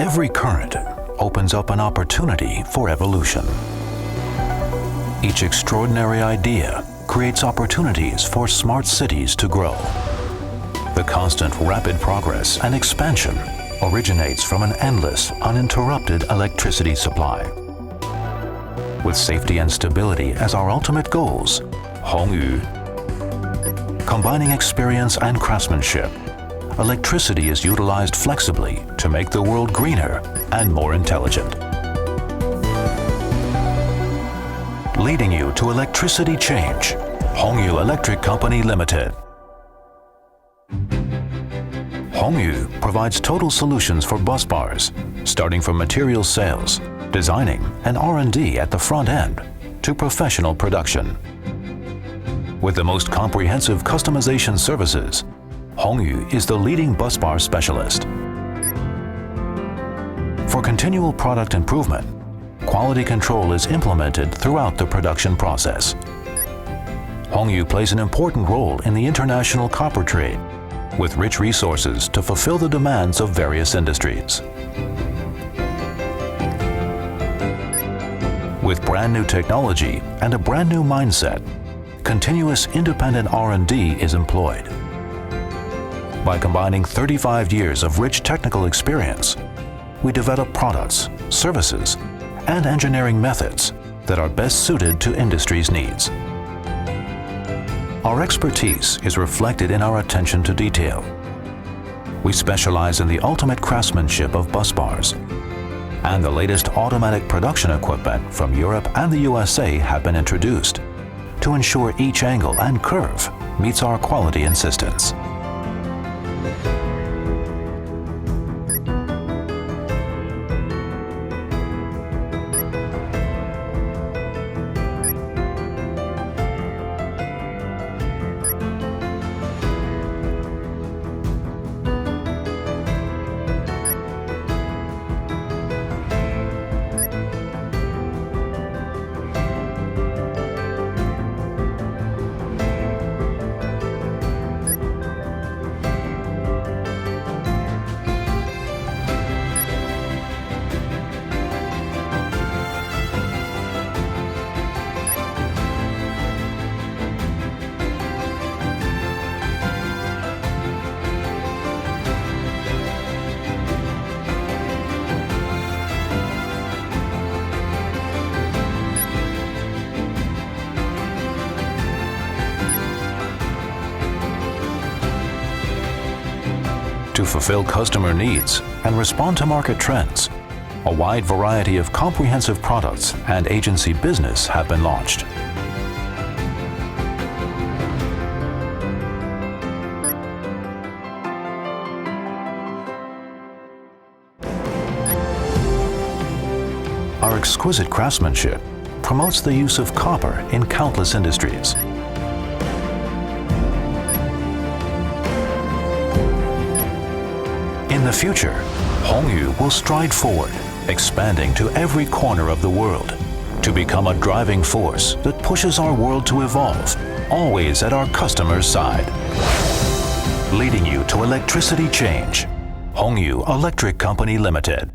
Every current opens up an opportunity for evolution. Each extraordinary idea creates opportunities for smart cities to grow. The constant rapid progress and expansion originates from an endless, uninterrupted electricity supply. With safety and stability as our ultimate goals, Horng Yu. Combining experience and craftsmanship, electricity is utilized flexibly to make the world greener and more intelligent. Leading you to electricity change, Horng Yu Electric Co Limited. Horng Yu provides total solutions for bus bars, starting from material sales, designing, and R&D at the front end to professional production. With the most comprehensive customization services, Horng Yu is the leading bus bar specialist. For continual product improvement, quality control is implemented throughout the production process. Horng Yu plays an important role in the international copper trade, with rich resources to fulfill the demands of various industries. With brand new technology and a brand new mindset, continuous independent R&D is employed. By combining 35 years of rich technical experience, we develop products, services, and engineering methods that are best suited to industry's needs. Our expertise is reflected in our attention to detail. We specialize in the ultimate craftsmanship of bus bars, and the latest automatic production equipment from Europe and the USA have been introduced to ensure each angle and curve meets our quality insistence. To fulfill customer needs and respond to market trends, a wide variety of comprehensive products and agency business have been launched. Our exquisite craftsmanship promotes the use of copper in countless industries. In the future, Horng Yu will stride forward, expanding to every corner of the world, to become a driving force that pushes our world to evolve, always at our customer's side. Leading you to electricity change, Horng Yu Electric Co Limited.